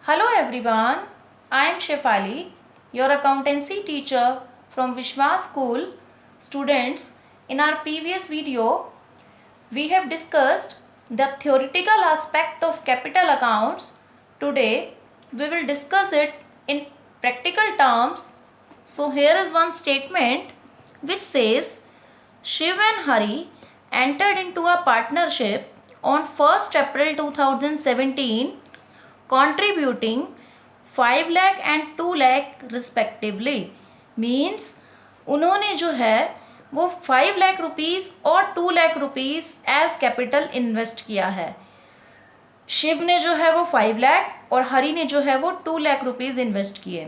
Hello everyone, I am Shefali, your accountancy teacher from Vishwas School. Students, in our previous video, we have discussed the theoretical aspect of capital accounts. Today, we will discuss it in practical terms. So here is one statement which says, Shiv and Hari entered into a partnership on 1st April 2017 contributing 5 lakh and 2 lakh respectively. Means उन्होंने जो है वो 5 lakh rupees और 2 lakh rupees as capital invest किया है। शिव ने जो है वो 5 लाख और हरि ने जो है वो 2 लाख रुपीज़ इन्वेस्ट किए।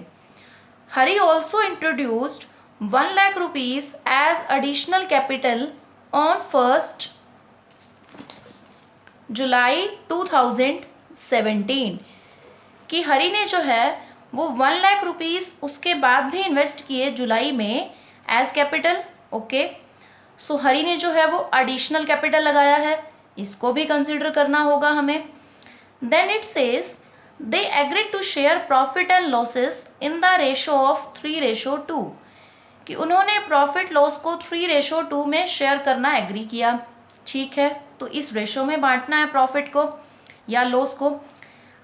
Hari also introduced 1 lakh rupees as additional capital on 1 July 2017 कि हरि ने जो है वो 1 लाख रुपीज़ उसके बाद भी इन्वेस्ट किए जुलाई में एज कैपिटल। ओके, सो हरि ने जो है वो एडिशनल कैपिटल लगाया है, इसको भी कंसिडर करना होगा हमें। Then it says they agreed to share profit and losses in the ratio of 3:2 कि उन्होंने प्रॉफिट लॉस को 3:2 में शेयर करना एग्री किया। ठीक है, तो इस रेशो में बांटना है प्रॉफिट को या लॉस को।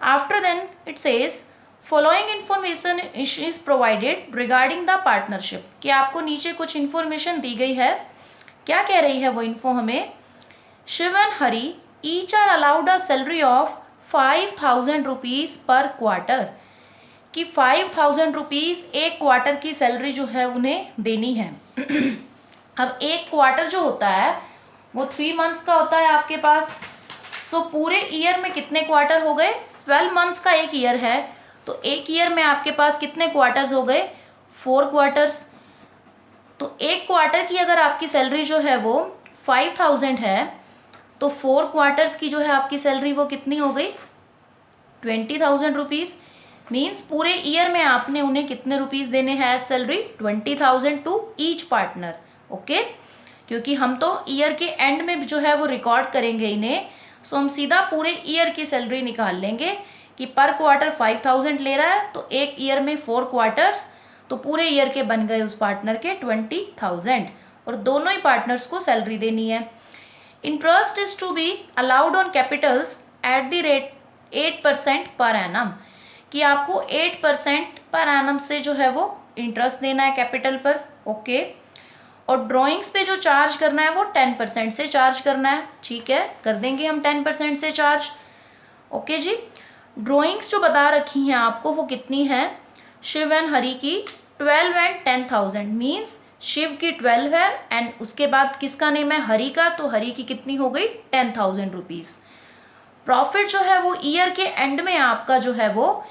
After then it says following information is provided regarding the partnership कि आपको नीचे कुछ इन्फॉर्मेशन दी गई है। क्या कह रही है वो इन्फो हमें? Shiv and Hari each are allowed a salary of 5,000 rupees per quarter कि 5,000 रुपीज़ एक क्वार्टर की सैलरी जो है उन्हें देनी है। अब एक क्वार्टर जो होता है वो 3 मंथ्स का होता है आपके पास। सो पूरे ईयर में कितने क्वार्टर हो गए? 12 मंथ्स का एक ईयर है, तो एक ईयर में आपके पास कितने क्वार्टर्स हो गए? 4 क्वार्टर्स। तो एक क्वार्टर की अगर आपकी सैलरी जो है वो 5,000 है तो 4 क्वार्टर्स की जो है आपकी सैलरी वो कितनी हो गई? 20,000 रुपीज़। मीन्स पूरे ईयर में आपने उन्हें कितने रुपीज़ देने हैं as salary? 20,000 to each partner. Okay, क्योंकि हम तो ईयर के एंड में जो है वो रिकॉर्ड करेंगे इन्हें, सो हम सीधा पूरे ईयर की सैलरी निकाल लेंगे कि पर क्वार्टर 5,000 ले रहा है तो एक ईयर में 4 क्वार्टर्स, तो पूरे ईयर के बन गए उस पार्टनर के 20,000 और दोनों ही पार्टनर्स को सैलरी देनी है। Interest is to be allowed on capitals at the rate 8% per annum कि आपको 8% पर एनम से जो है वो इंटरेस्ट देना है कैपिटल पर। ओके, और ड्राइंग्स पे जो चार्ज करना है वो 10% से चार्ज करना है। ठीक है, कर देंगे हम 10% से चार्ज। ओके जी, ड्राइंग्स जो बता रखी हैं आपको वो कितनी है? शिव एंड हरि की 12 एंड 10,000 मीन्स शिव की 12 है एंड उसके बाद किसका नेम है? हरि का, तो हरि की कितनी हो गई? 10,000 रुपीज़। प्रॉफिट जो है वो ईयर के एंड में आपका जो है वो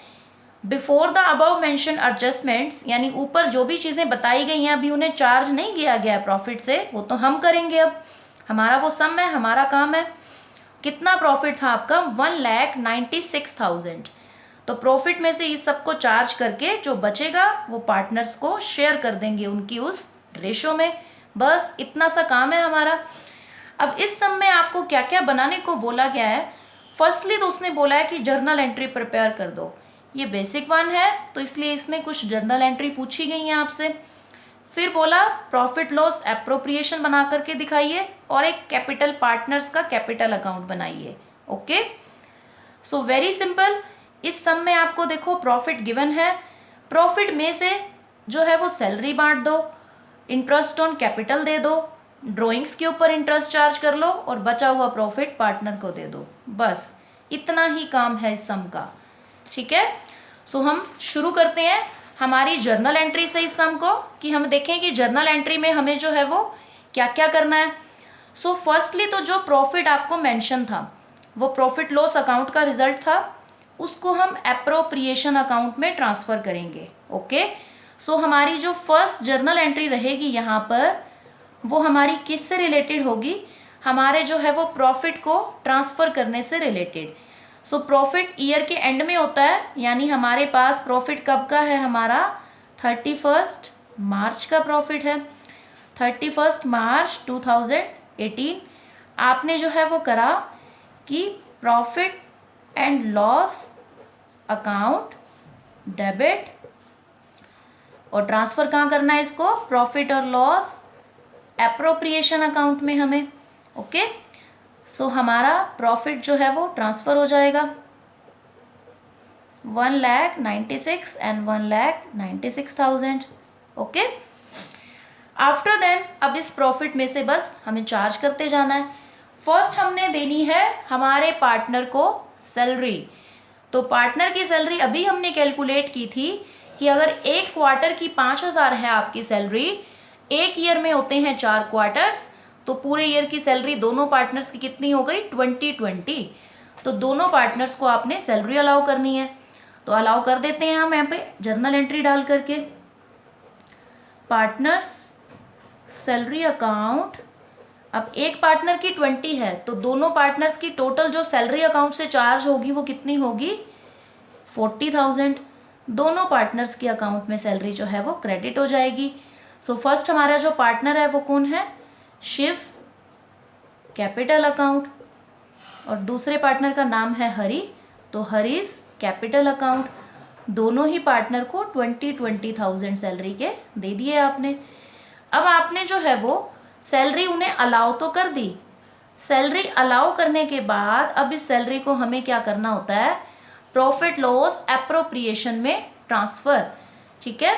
before the above mention adjustments यानी ऊपर जो भी चीज़ें बताई गई हैं अभी उन्हें चार्ज नहीं किया गया है प्रॉफिट से, वो तो हम करेंगे। अब हमारा वो सम है, हमारा काम है। कितना प्रॉफिट था आपका? 1,96,000। तो प्रॉफिट में से इस सबको चार्ज करके जो बचेगा वो पार्टनर्स को शेयर कर देंगे उनकी उस रेशो में। बस इतना सा काम है हमारा। अब इस सम में आपको क्या क्या बनाने को बोला गया है? फर्स्टली तो उसने बोला है कि जर्नल एंट्री प्रिपेयर कर दो। ये बेसिक वन है तो इसलिए इसमें कुछ जर्नल एंट्री पूछी गई हैं आपसे। फिर बोला प्रॉफिट लॉस एप्रोप्रिएशन बना करके दिखाइए और एक कैपिटल पार्टनर्स का कैपिटल अकाउंट बनाइए। Okay, so very simple. इस सम में आपको देखो प्रॉफिट गिवन है, प्रॉफिट में से जो है वो सैलरी बांट दो, इंटरेस्ट ऑन कैपिटल दे दो, ड्राइंग्स के ऊपर इंटरेस्ट चार्ज कर लो और बचा हुआ प्रॉफिट पार्टनर को दे दो। बस इतना ही काम है इस सम का। ठीक है, सो हम शुरू करते हैं हमारी जर्नल एंट्री से इस सम को कि हम देखें कि जर्नल एंट्री में हमें जो है वो क्या क्या करना है। सो फर्स्टली तो जो प्रॉफिट आपको मेंशन था वो प्रॉफिट लॉस अकाउंट का रिजल्ट था, उसको हम एप्रोप्रिएशन अकाउंट में ट्रांसफ़र करेंगे। ओके, सो हमारी जो फर्स्ट जर्नल एंट्री रहेगी यहाँ पर वो हमारी किस से रिलेटेड होगी? हमारे जो है वो प्रॉफिट को ट्रांसफ़र करने से रिलेटेड। सो प्रॉफिट ईयर के एंड में होता है, यानी हमारे पास प्रॉफिट कब का है? हमारा 31 मार्च का प्रॉफिट है। 31 मार्च 2018 आपने जो है वो करा कि profit and loss account debit, और ट्रांसफ़र कहाँ करना है इसको, प्रॉफिट और लॉस एप्रोप्रिएशन अकाउंट में हमें। ओके, सो हमारा प्रॉफिट जो है वो ट्रांसफ़र हो जाएगा 1,96,000 एंड 1,96,000। ओके, आफ्टर देन अब इस प्रॉफिट में से बस हमें चार्ज करते जाना है। फर्स्ट हमने देनी है हमारे पार्टनर को सैलरी। तो पार्टनर की सैलरी अभी हमने कैलकुलेट की थी कि अगर एक क्वार्टर की 5,000 है आपकी सैलरी, एक ईयर में होते हैं 4 क्वार्टर्स, तो पूरे ईयर की सैलरी दोनों पार्टनर्स की कितनी हो गई, 2020। तो दोनों पार्टनर्स को आपने सैलरी अलाउ करनी है, तो अलाउ कर देते हैं हम यहाँ पे जर्नल एंट्री डाल करके, पार्टनर्स सैलरी अकाउंट। अब एक पार्टनर की 20 है, तो दोनों पार्टनर्स की टोटल जो सैलरी अकाउंट से चार्ज होगी वो कितनी होगी, 40,000। दोनों पार्टनर्स के अकाउंट में सैलरी जो है वो क्रेडिट हो जाएगी। सो फर्स्ट हमारा जो पार्टनर है वो कौन है, शिव्स कैपिटल अकाउंट, और दूसरे पार्टनर का नाम है हरी, तो हरीज कैपिटल अकाउंट। दोनों ही पार्टनर को 20,000 सैलरी के दे दिए आपने। अब आपने जो है वो सैलरी उन्हें अलाउ तो कर दी, सैलरी अलाउ करने के बाद अब इस सैलरी को हमें क्या करना होता है, प्रॉफिट लॉस एप्रोप्रिएशन में ट्रांसफ़र। ठीक है,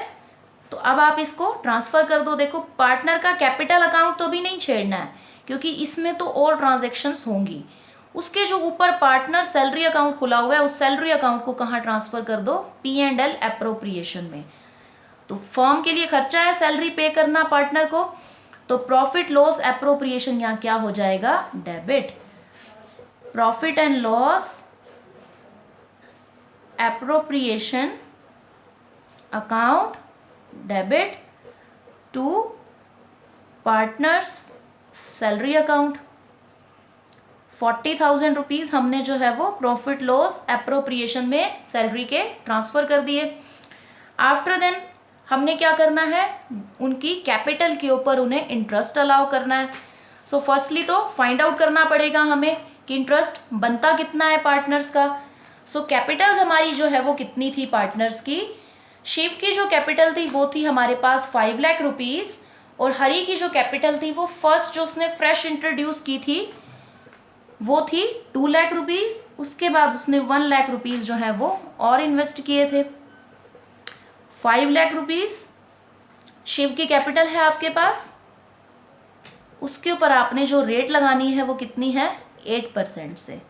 तो अब आप इसको ट्रांसफ़र कर दो। देखो पार्टनर का कैपिटल अकाउंट तो भी नहीं छेड़ना है, क्योंकि इसमें तो और ट्रांजैक्शंस होंगी। उसके जो ऊपर पार्टनर सैलरी अकाउंट खुला हुआ है, उस सैलरी अकाउंट को कहाँ ट्रांसफ़र कर दो, P&L एप्रोप्रिएशन में। तो फर्म के लिए खर्चा है सैलरी पे करना पार्टनर को, तो प्रॉफिट लॉस एप्रोप्रिएशन यहाँ क्या हो जाएगा, debit. Profit and loss appropriation account debit to partners salary account. 40,000 rupees हमने जो है वो प्रॉफिट लॉस एप्रोप्रिएशन में सैलरी के ट्रांसफ़र कर दिए। आफ्टर देन हमने क्या करना है, उनकी कैपिटल के ऊपर उन्हें इंटरेस्ट अलाउ करना है। सो फर्स्टली तो फाइंड आउट करना पड़ेगा हमें कि इंटरेस्ट बनता कितना है पार्टनर्स का। सो कैपिटल्स हमारी जो है वो कितनी थी पार्टनर्स की, शिव की जो कैपिटल थी वो थी हमारे पास 5 लाख रुपीज़, और हरी की जो कैपिटल थी वो फर्स्ट जो उसने फ्रेश इंट्रोड्यूस की थी वो थी 2 लाख रुपीज़। उसके बाद उसने 1 लाख रुपीज़ जो है वो और इन्वेस्ट किए थे। 5 लाख रुपीज़ शिव की कैपिटल है आपके पास, उसके ऊपर आपने जो रेट लगानी है वो कितनी है, 8% से।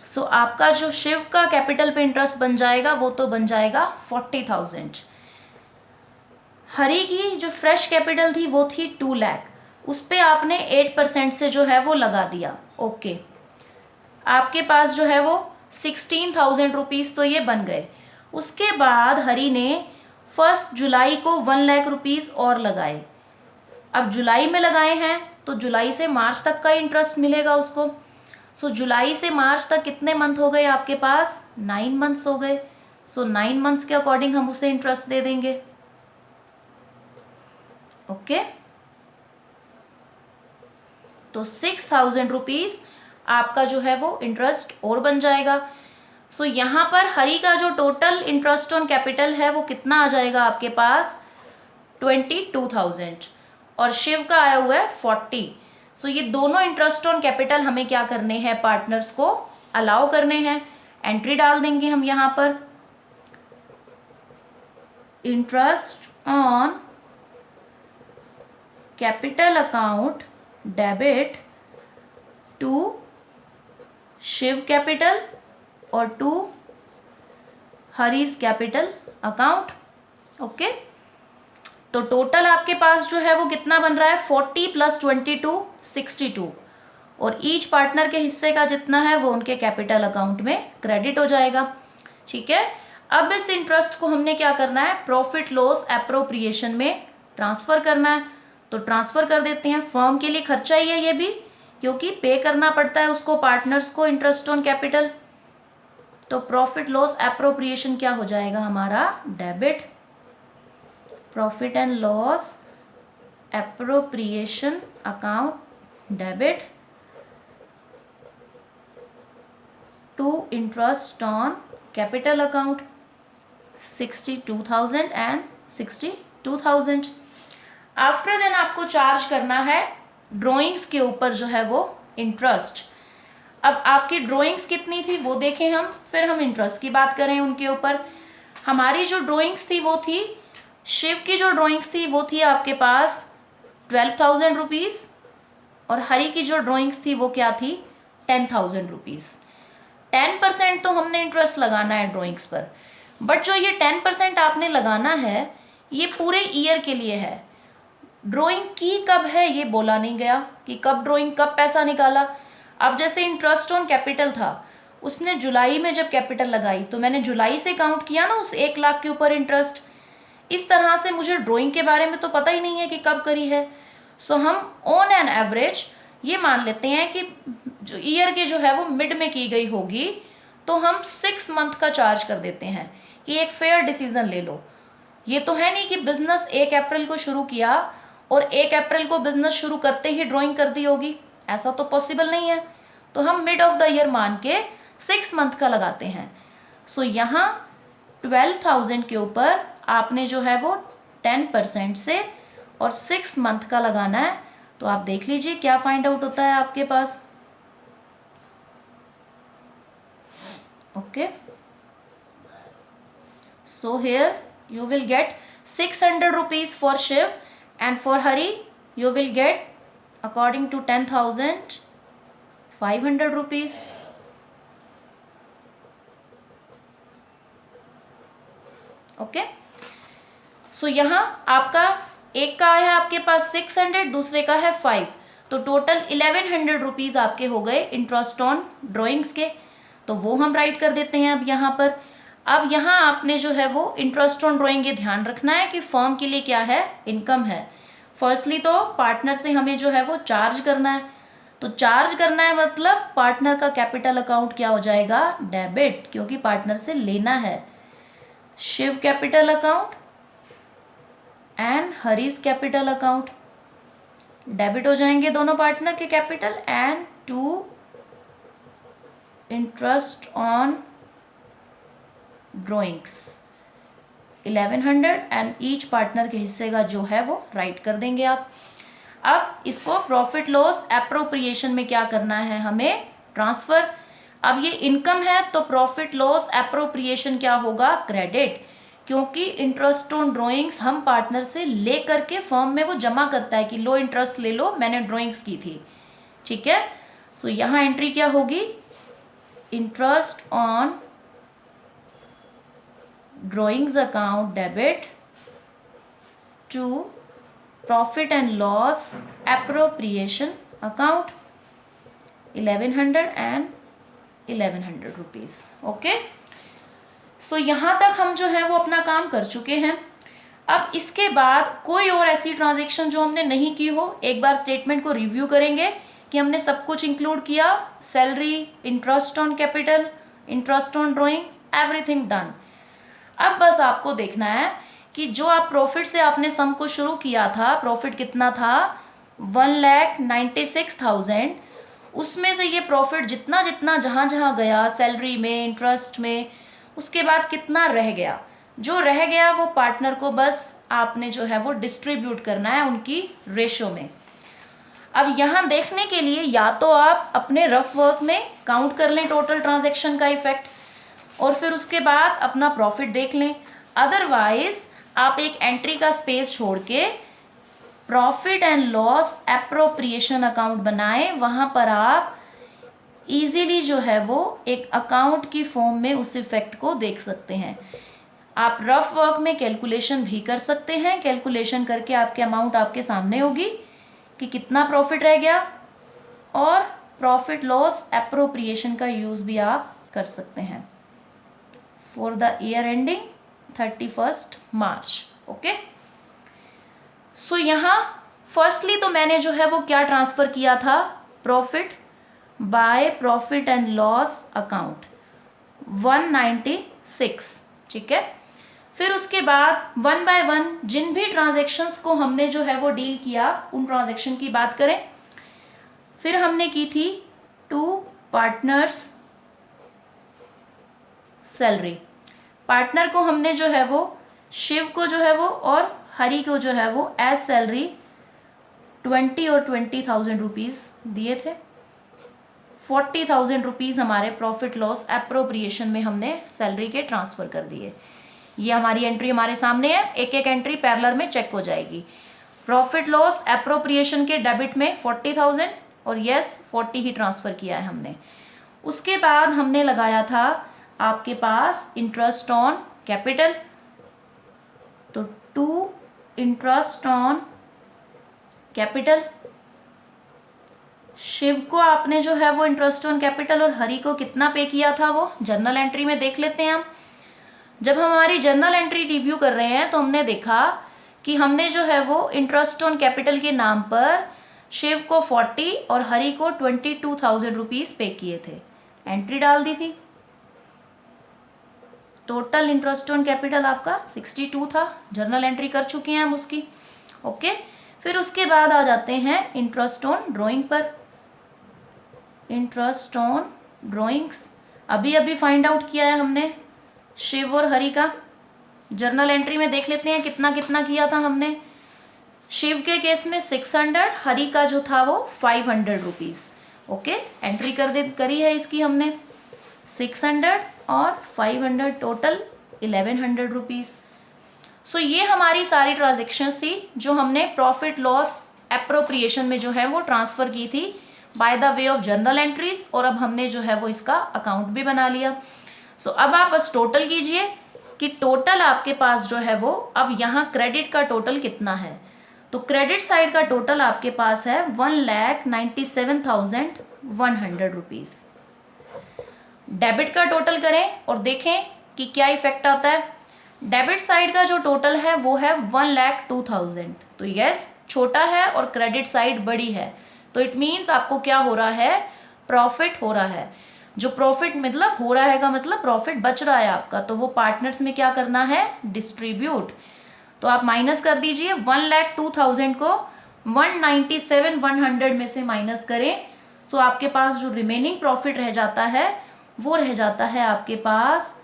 सो आपका जो शिव का कैपिटल पे इंटरेस्ट बन जाएगा वो तो बन जाएगा 40,000। हरी की जो फ्रेश कैपिटल थी वो थी 2 लाख, उस पर आपने 8% से जो है वो लगा दिया। ओके, आपके पास जो है वो 16,000 रुपीज़ तो ये बन गए। उसके बाद हरी ने 1 जुलाई को 1 लाख रुपीज़ और लगाए। अब जुलाई में लगाए हैं तो जुलाई से मार्च तक का इंटरेस्ट मिलेगा उसको। सो जुलाई से मार्च तक कितने मंथ हो गए आपके पास, 9 मंथ्स हो गए। सो 9 मंथ्स के अकॉर्डिंग हम उसे इंटरेस्ट दे देंगे। ओके, तो 6,000 रुपीज़ आपका जो है वो इंटरेस्ट और बन जाएगा। सो यहाँ पर हरी का जो टोटल इंटरेस्ट ऑन कैपिटल है वो कितना आ जाएगा आपके पास, 22,000, और शिव का आया हुआ है 40। सो ये दोनों इंटरेस्ट ऑन कैपिटल हमें क्या करने हैं, पार्टनर्स को अलाउ करने हैं। एंट्री डाल देंगे हम यहाँ पर, interest on capital account debit to Shiv capital और to Hari's capital account. Okay, तो टोटल आपके पास जो है वो कितना बन रहा है, 40 + 22 62, और ईच पार्टनर के हिस्से का जितना है वो उनके कैपिटल अकाउंट में क्रेडिट हो जाएगा। ठीक है, अब इस इंटरेस्ट को हमने क्या करना है, प्रॉफिट लॉस एप्रोप्रिएशन में ट्रांसफ़र करना है। तो ट्रांसफ़र कर देते हैं। फर्म के लिए खर्चा ही है ये भी, क्योंकि पे करना पड़ता है उसको पार्टनर्स को इंटरेस्ट ऑन कैपिटल। तो प्रॉफिट लॉस एप्रोप्रिएशन क्या हो जाएगा हमारा, debit. Profit and loss appropriation account debit to interest on capital account 62,000 and 62,000। After then आपको चार्ज करना है ड्राइंग्स के ऊपर जो है वो इंटरेस्ट। अब आपकी ड्राइंग्स कितनी थी वो देखें हम, फिर हम इंटरेस्ट की बात करें उनके ऊपर। हमारी जो ड्राइंग्स थी वो थी, शिव की जो ड्राइंग्स थी वो थी आपके पास 12,000 रुपीज़, और हरि की जो ड्राइंग्स थी वो क्या थी 10,000 रुपीज़। 10% तो हमने इंटरेस्ट लगाना है ड्राइंग्स पर, बट जो ये 10% आपने लगाना है ये पूरे ईयर के लिए है। ड्राइंग की कब है ये बोला नहीं गया कि कब ड्राइंग, कब पैसा निकाला। अब जैसे इंटरेस्ट ऑन कैपिटल था, उसने जुलाई में जब कैपिटल लगाई तो मैंने जुलाई से काउंट किया ना उस 1 लाख के ऊपर इंटरेस्ट। इस तरह से मुझे ड्राइंग के बारे में तो पता ही नहीं है कि कब करी है। सो हम ऑन एन एवरेज ये मान लेते हैं कि जो ईयर के जो है वो मिड में की गई होगी, तो हम 6 मंथ का चार्ज कर देते हैं कि एक फेयर डिसीजन ले लो। ये तो है नहीं कि बिजनेस 1 अप्रैल को शुरू किया और 1 अप्रैल को बिजनेस शुरू करते ही ड्राइंग कर दी होगी, ऐसा तो पॉसिबल नहीं है। तो हम मिड ऑफ द ईयर मान के 6 मंथ का लगाते हैं। सो यहाँ 12,000 के ऊपर आपने जो है वो 10% से और 6 मंथ का लगाना है। तो आप देख लीजिए क्या फाइंड आउट होता है आपके पास। Okay, so here you will get 600 rupees for Shiv, and for Hari you will get according to 10,000 500 rupees. Okay, so यहाँ आपका एक का है आपके पास 600, दूसरे का है 5, तो टोटल 1100 रुपीज़ आपके हो गए इंटरेस्ट ऑन ड्राइंग्स के। तो वो हम राइट कर देते हैं अब यहाँ पर। अब यहाँ आपने जो है वो इंटरेस्ट ऑन ड्राइंग ये ध्यान रखना है कि फर्म के लिए क्या है, इनकम है। फर्स्टली तो पार्टनर से हमें जो है वो चार्ज करना है, तो चार्ज करना है मतलब पार्टनर का कैपिटल अकाउंट क्या हो जाएगा, डेबिट, क्योंकि पार्टनर से लेना है। Shiv capital account and Hari's capital account debit हो जाएंगे दोनों पार्टनर के capital, and to interest on drawings 1100 and each partner के हिस्से का जो है वो राइट कर देंगे आप। अब इसको प्रॉफिट लॉस एप्रोप्रिएशन में क्या करना है, हमें ट्रांसफर। अब ये इनकम है तो प्रॉफिट लॉस एप्रोप्रिएशन क्या होगा, क्रेडिट, क्योंकि इंटरेस्ट ऑन ड्राइंग्स हम पार्टनर से ले करके फर्म में वो जमा करता है कि लो इंटरेस्ट ले लो, मैंने ड्राइंग्स की थी, ठीक है। सो यहाँ एंट्री क्या होगी, interest on drawings account debit to profit and loss appropriation account 1100 and 1100 rupees. Okay, so यहाँ तक हम जो है वो अपना काम कर चुके हैं। अब इसके बाद कोई और ऐसी ट्रांजैक्शन जो हमने नहीं की हो, एक बार स्टेटमेंट को रिव्यू करेंगे कि हमने सब कुछ इंक्लूड किया, salary, interest on capital, interest on drawing, everything done. अब बस आपको देखना है कि जो आप प्रॉफिट से आपने सम को शुरू किया था, प्रॉफिट कितना था 1,96,000, उसमें से ये प्रॉफिट जितना जितना जहाँ जहाँ गया, सैलरी में, इंटरेस्ट में, उसके बाद कितना रह गया, जो रह गया वो पार्टनर को बस आपने जो है वो डिस्ट्रीब्यूट करना है उनकी रेशो में। अब यहाँ देखने के लिए या तो आप अपने रफ वर्क में काउंट कर लें टोटल ट्रांजैक्शन का इफेक्ट और फिर उसके बाद अपना प्रॉफिट देख लें, अदरवाइज आप एक एंट्री का स्पेस छोड़ के profit and loss appropriation account बनाएं, वहाँ पर आप इजीली जो है वो एक अकाउंट की फॉर्म में उस इफेक्ट को देख सकते हैं। आप रफ वर्क में कैलकुलेशन भी कर सकते हैं, कैलकुलेशन करके आपके अमाउंट आपके सामने होगी कि कितना प्रॉफिट रह गया, और प्रॉफिट लॉस एप्रोप्रिएशन का यूज़ भी आप कर सकते हैं for the year ending 31 March. Okay, so यहाँ फर्स्टली तो मैंने जो है वो क्या ट्रांसफ़र किया था, profit by profit and loss account 196, ठीक है। फिर उसके बाद 1 बाय 1 जिन भी ट्रांजैक्शंस को हमने जो है वो डील किया उन ट्रांजैक्शन की बात करें। फिर हमने की थी 2 पार्टनर्स सैलरी। पार्टनर को हमने जो है वो, शिव को जो है वो और हरि को जो है वो एज सैलरी 20 और 20,000 रुपीज़ दिए थे। 40,000 रुपीज़ हमारे प्रॉफिट लॉस एप्रोप्रिएशन में हमने सैलरी के ट्रांसफ़र कर दिए। ये हमारी एंट्री हमारे सामने है, एक एक एंट्री पैरेलल में चेक हो जाएगी। प्रॉफिट लॉस एप्रोप्रिएशन के डेबिट में 40,000 और यस 40 ही ट्रांसफ़र किया है हमने। उसके बाद हमने लगाया था आपके पास इंटरेस्ट ऑन कैपिटल, तो 2 इंटरेस्ट ऑन कैपिटल। शिव को आपने जो है वो इंटरेस्ट ऑन कैपिटल और हरि को कितना पे किया था वो जर्नल एंट्री में देख लेते हैं हम। जब हम हमारी जर्नल एंट्री रिव्यू कर रहे हैं तो हमने देखा कि हमने जो है वो इंटरेस्ट ऑन कैपिटल के नाम पर शिव को 40 और हरि को 22,000 रुपीज़ पे किए थे, एंट्री डाल दी थी। टोटल इंटरेस्ट ऑन कैपिटल आपका 62 था, जर्नल एंट्री कर चुके हैं हम उसकी। ओके, फिर उसके बाद आ जाते हैं इंटरेस्ट ऑन ड्राइंग पर। इंटरेस्ट ऑन ड्राइंग्स अभी अभी फाइंड आउट किया है हमने शिव और हरि का। जर्नल एंट्री में देख लेते हैं कितना कितना किया था हमने। शिव के केस में 600, हरि का जो था वो 500 रुपीज़। ओके, एंट्री करी है इसकी हमने 600 और 500, टोटल 1100 रुपीज़। सो ये हमारी सारी ट्रांजेक्शन्स थी जो हमने प्रॉफिट लॉस एप्रोप्रिएशन में जो है वो ट्रांसफ़र की थी by the way of journal entries, और अब हमने जो है वो इसका अकाउंट भी बना लिया। सो अब आप बस टोटल कीजिए कि टोटल आपके पास जो है वो अब यहाँ क्रेडिट का टोटल कितना है। तो क्रेडिट साइड का टोटल आपके पास है 1,97,100 रुपीज़। डेबिट का टोटल करें और देखें कि क्या इफेक्ट आता है। डेबिट साइड का जो टोटल है वो है 1,02,000। तो यस छोटा है और क्रेडिट साइड बड़ी है, तो इट मीन्स आपको क्या हो रहा है, प्रॉफिट हो रहा है। जो प्रॉफिट मतलब हो रहा है का मतलब प्रॉफिट बच रहा है आपका, तो वो पार्टनर्स में क्या करना है, डिस्ट्रीब्यूट। तो आप माइनस कर दीजिए 1,02,000 को 197,100 में से माइनस करें, तो आपके पास जो रिमेनिंग प्रॉफिट रह जाता है वो रह जाता है आपके पास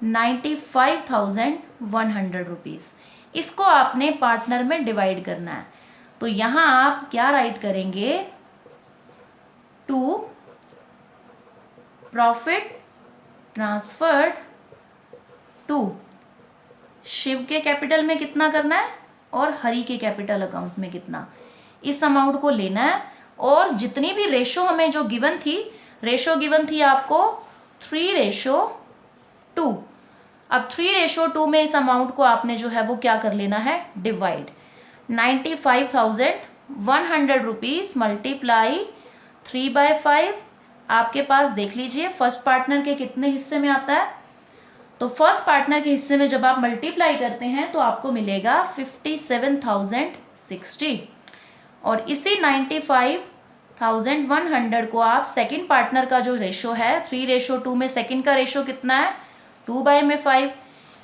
95,100 रुपीज़। इसको आपने पार्टनर में डिवाइड करना है। तो यहाँ आप क्या राइट करेंगे, to profit transferred to Shiv के कैपिटल में कितना करना है और हरि के कैपिटल अकाउंट में कितना, इस अमाउंट को लेना है। और जितनी भी रेशो हमें जो गिवन थी, रेशो गिवन थी आपको 3:2। अब 3:2 में इस अमाउंट को आपने जो है वो क्या कर लेना है, डिवाइड। 95,100 rupees multiply 3/5। आपके पास देख लीजिए फर्स्ट पार्टनर के कितने हिस्से में आता है। तो फर्स्ट पार्टनर के हिस्से में जब आप मल्टीप्लाई करते हैं तो आपको मिलेगा 57,060। और इसी 95,100 को आप सेकंड पार्टनर का जो रेशो है 3:2 में सेकंड का रेशो कितना है, 2/5।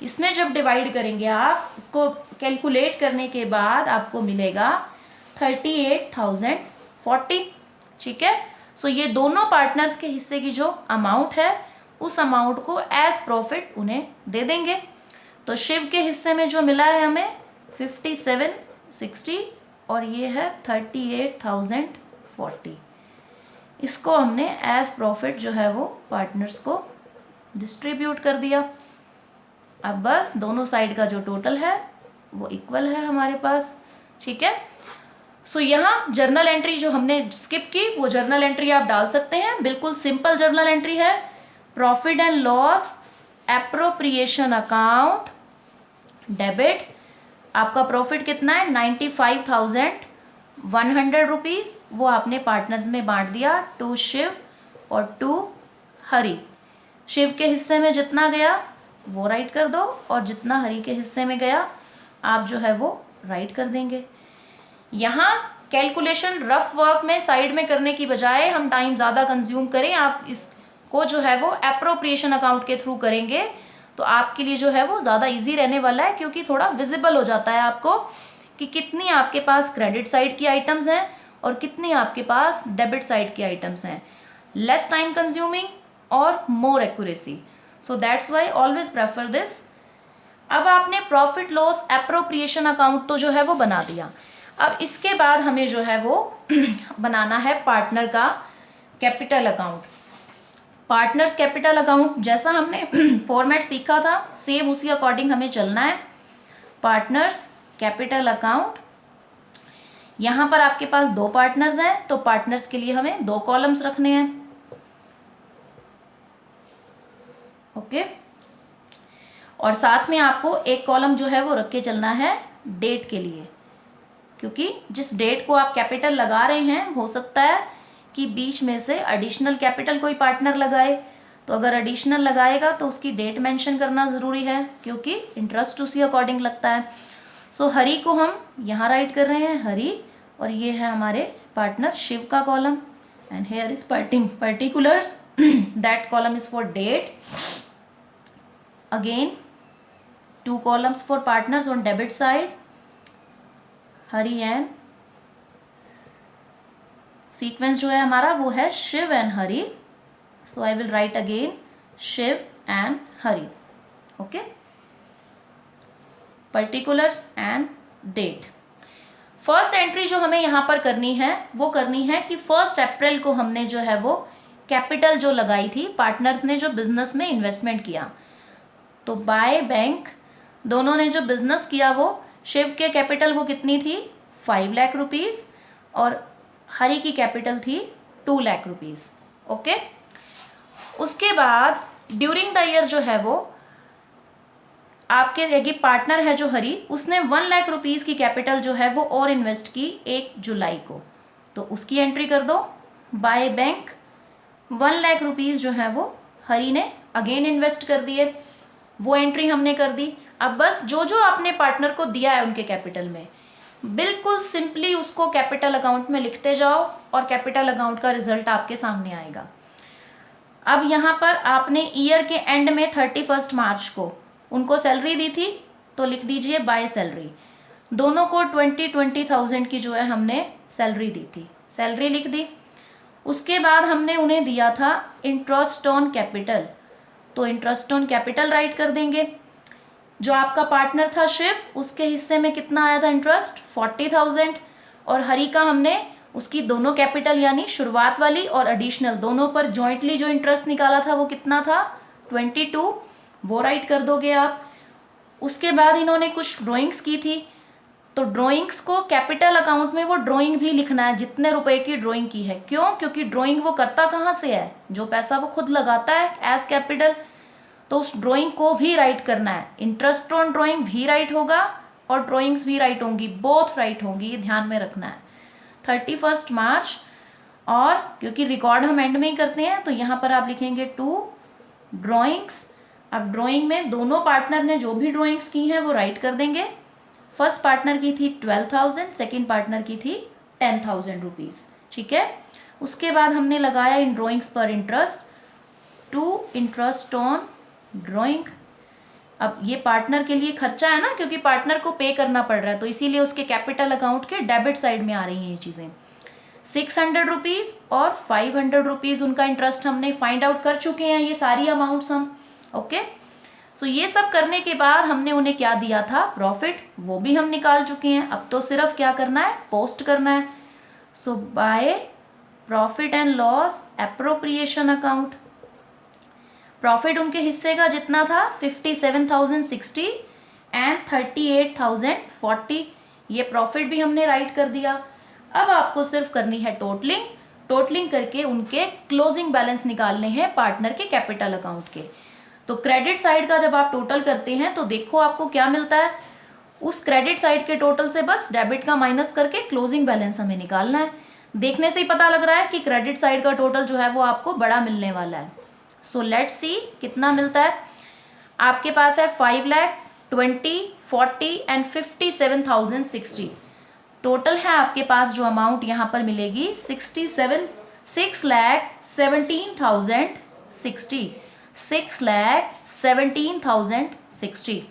इसमें जब डिवाइड करेंगे आप, इसको कैलकुलेट करने के बाद आपको मिलेगा 38,040। ठीक है, सो ये दोनों पार्टनर्स के हिस्से की जो अमाउंट है उस अमाउंट को एज प्रॉफिट उन्हें दे देंगे। तो शिव के हिस्से में जो मिला है हमें 5760 और ये है 38,040। इसको हमने एज प्रॉफिट जो है वो पार्टनर्स को डिस्ट्रीब्यूट कर दिया। अब बस दोनों साइड का जो टोटल है वो इक्वल है हमारे पास। ठीक है, सो यहाँ जर्नल एंट्री जो हमने स्किप की वो जर्नल एंट्री आप डाल सकते हैं, बिल्कुल सिंपल जर्नल एंट्री है। Profit and loss appropriation account debit, आपका प्रॉफिट कितना है 95,100 रुपीज़, वो आपने पार्टनर्स में बांट दिया, टू शिव और टू हरि। शिव के हिस्से में जितना गया वो राइट कर दो और जितना हरि के हिस्से में गया आप जो है वो राइट कर देंगे। यहाँ कैलकुलेशन रफ वर्क में साइड में करने की बजाय हम टाइम ज़्यादा कंज्यूम करें, आप इसको जो है वो एप्रोप्रिएशन अकाउंट के थ्रू करेंगे तो आपके लिए जो है वो ज़्यादा इजी रहने वाला है, क्योंकि थोड़ा विजिबल हो जाता है आपको कि कितनी आपके पास क्रेडिट साइड की आइटम्स हैं और कितनी आपके पास डेबिट साइड की आइटम्स हैं। लेस टाइम कंज्यूमिंग और more accuracy. So that's why always prefer this. अब आपने प्रॉफिट लॉस एप्रोप्रिएशन अकाउंट तो जो है वो बना दिया। अब इसके बाद हमें जो है वो बनाना है पार्टनर का capital account. Partners capital account जैसा हमने फॉर्मेट सीखा था सेम उसी अकॉर्डिंग हमें चलना है। पार्टनर्स कैपिटल अकाउंट, यहाँ पर आपके पास दो पार्टनर्स हैं तो पार्टनर्स के लिए हमें दो कॉलम्स रखने हैं। ओके, और साथ में आपको एक कॉलम जो है वो रख के चलना है डेट के लिए, क्योंकि जिस डेट को आप कैपिटल लगा रहे हैं हो सकता है कि बीच में से एडिशनल कैपिटल कोई पार्टनर लगाए, तो अगर एडिशनल लगाएगा तो उसकी डेट मेंशन करना ज़रूरी है क्योंकि इंटरेस्ट उसी अकॉर्डिंग लगता है। सो हरी को हम यहाँ राइट कर रहे हैं हरी, और ये है हमारे पार्टनर शिव का column, and here is particulars that column is for date. Again 2 columns for partners on debit side, Hari and sequence जो है हमारा वो है Shiv and Hari, so I will write again Shiv and Hari. Okay, particulars and date. First entry जो हमें यहाँ पर करनी है वो करनी है कि 1 अप्रैल को हमने जो है वो कैपिटल जो लगाई थी पार्टनर्स ने जो बिजनेस में इन्वेस्टमेंट किया, तो बाय बैंक दोनों ने जो बिजनेस किया वो शिव के कैपिटल वो कितनी थी 5 लाख रुपीज़ और हरी की कैपिटल थी 2 लाख रुपीज़। ओके, उसके बाद ड्यूरिंग द ईयर जो है वो आपके यदि पार्टनर है जो हरी उसने 1 लाख रुपीज़ की कैपिटल जो है वो और इन्वेस्ट की 1 जुलाई को, तो उसकी एंट्री कर दो बाय बैंक 1 लाख रुपीज़ जो है वो हरी ने अगेन इन्वेस्ट कर दिए, वो एंट्री हमने कर दी। अब बस जो जो आपने पार्टनर को दिया है उनके कैपिटल में बिल्कुल सिंपली उसको कैपिटल अकाउंट में लिखते जाओ और कैपिटल अकाउंट का रिजल्ट आपके सामने आएगा। अब यहाँ पर आपने ईयर के एंड में 31 मार्च को उनको सैलरी दी थी तो लिख दीजिए बाय सैलरी, दोनों को 20,000 की जो है हमने सैलरी दी थी, सैलरी लिख दी। उसके बाद हमने उन्हें दिया था इंटरेस्ट ऑन कैपिटल, तो इंटरेस्ट ऑन कैपिटल राइट कर देंगे। जो आपका पार्टनर था शिव उसके हिस्से में कितना आया था इंटरेस्ट 40,000, और हरी का हमने उसकी दोनों कैपिटल यानी शुरुआत वाली और एडिशनल दोनों पर जॉइंटली जो इंटरेस्ट निकाला था वो कितना था 22, वो राइट कर दोगे आप। उसके बाद इन्होंने कुछ ड्राइंग्स की थी, तो ड्राइंग्स को कैपिटल अकाउंट में वो ड्राइंग भी लिखना है जितने रुपए की ड्राइंग की है। क्यों? क्योंकि ड्राइंग वो करता कहाँ से है, जो पैसा वो खुद लगाता है एज कैपिटल, तो उस ड्राइंग को भी राइट करना है। इंटरेस्ट ऑन ड्राइंग भी राइट होगा और ड्राइंग्स भी राइट होंगी, बोथ राइट होंगी, ये ध्यान में रखना है। 31 मार्च, और क्योंकि रिकॉर्ड हम एंड में ही करते हैं तो यहाँ पर आप लिखेंगे 2 ड्राइंग्स। अब ड्राइंग में दोनों पार्टनर ने जो भी ड्राइंग्स की हैं वो राइट कर देंगे। फर्स्ट पार्टनर की थी 12,000, सेकेंड पार्टनर की थी 10,000 रुपीज़, ठीक है। उसके बाद हमने लगाया इन ड्राइंग्स पर इंटरेस्ट, 2 इंटरेस्ट ऑन ड्राइंग। अब ये पार्टनर के लिए खर्चा है ना, क्योंकि पार्टनर को पे करना पड़ रहा है, तो इसीलिए उसके कैपिटल अकाउंट के डेबिट साइड में आ रही हैं ये चीज़ें। 600 रुपीज़ और 500 रुपीज़ उनका इंटरेस्ट हमने फाइंड आउट कर चुके हैं, ये सारी अमाउंट्स हम। ओके, सो ये सब करने के बाद हमने उन्हें क्या दिया था प्रॉफिट, वो भी हम निकाल चुके हैं। अब तो सिर्फ क्या करना है, पोस्ट करना है। So by profit and loss appropriation account, profit उनके हिस्से का जितना था 57,060 एंड 38,040, ये प्रॉफिट भी हमने राइट कर दिया। अब आपको सिर्फ करनी है टोटलिंग, टोटलिंग करके उनके क्लोजिंग बैलेंस निकालने हैं पार्टनर के कैपिटल अकाउंट के। तो क्रेडिट साइड का जब आप टोटल करते हैं तो देखो आपको क्या मिलता है, उस क्रेडिट साइड के टोटल से बस डेबिट का माइनस करके क्लोजिंग बैलेंस हमें निकालना है। देखने से ही पता लग रहा है कि क्रेडिट साइड का टोटल जो है वो आपको बड़ा मिलने वाला है। सो लेट्स सी कितना मिलता है। आपके पास है 5 लाख 20, 40 एंड 57,060, टोटल है आपके पास जो अमाउंट यहाँ पर मिलेगी 6,17,060,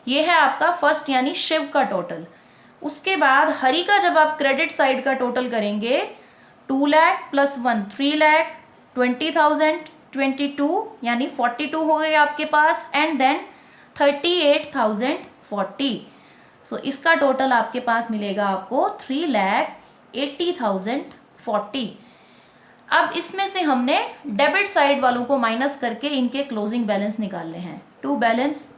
ये है आपका फर्स्ट यानी शिव का टोटल। उसके बाद हरी का जब आप क्रेडिट साइड का टोटल करेंगे 2 लाख प्लस 1 3 लाख 20,000 22 यानी 42 हो गए आपके पास, एंड देन 38,040। सो इसका टोटल आपके पास मिलेगा आपको 3,80,040। अब इसमें से हमने डेबिट साइड वालों को माइनस करके इनके क्लोजिंग बैलेंस निकालने हैं। To balance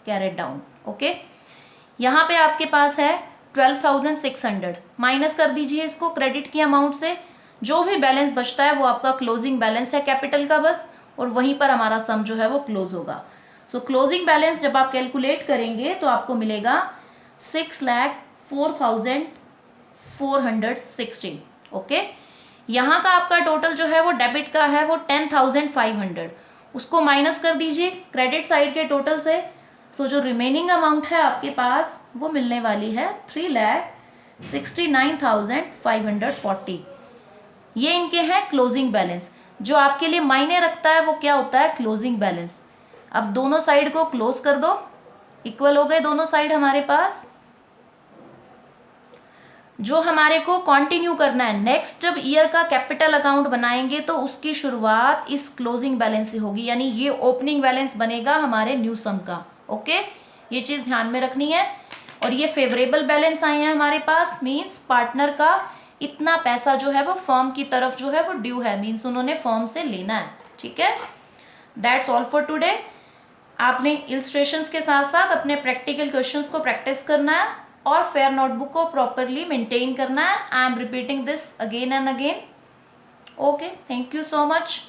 carried down. Okay, यहाँ पे आपके पास है 12,600, माइनस कर दीजिए इसको क्रेडिट की अमाउंट से। जो भी बैलेंस बचता है वो आपका क्लोजिंग बैलेंस है कैपिटल का बस, और वहीं पर हमारा सम जो है वो क्लोज होगा। सो क्लोजिंग बैलेंस जब आप कैलकुलेट करेंगे तो आपको मिलेगा 6,04,416। ओके, यहाँ का आपका टोटल जो है वो डेबिट का है वो 10,500, उसको माइनस कर दीजिए क्रेडिट साइड के टोटल से। सो जो रिमेनिंग अमाउंट है आपके पास वो मिलने वाली है 3,69,540। ये इनके हैं क्लोजिंग बैलेंस। जो आपके लिए मायने रखता है वो क्या होता है, क्लोजिंग बैलेंस। अब दोनों साइड को क्लोज कर दो, इक्वल हो गए दोनों साइड हमारे पास। जो हमारे को कंटिन्यू करना है, नेक्स्ट जब ईयर का कैपिटल अकाउंट बनाएंगे तो उसकी शुरुआत इस क्लोजिंग बैलेंस से होगी, यानी ये ओपनिंग बैलेंस बनेगा हमारे न्यू सम का। ओके, ये चीज ध्यान में रखनी है। और ये फेवरेबल बैलेंस आए हैं हमारे पास, मींस पार्टनर का इतना पैसा जो है वो फर्म की तरफ जो है वो ड्यू है, मींस उन्होंने फर्म से लेना है। ठीक है, दैट्स ऑल फॉर टुडे। आपने इलस्ट्रेशंस के साथ साथ अपने प्रैक्टिकल क्वेश्चंस को प्रैक्टिस करना है और फेयर नोटबुक को प्रॉपरली मेंटेन करना है। I am repeating this again and again. Okay, thank you so much.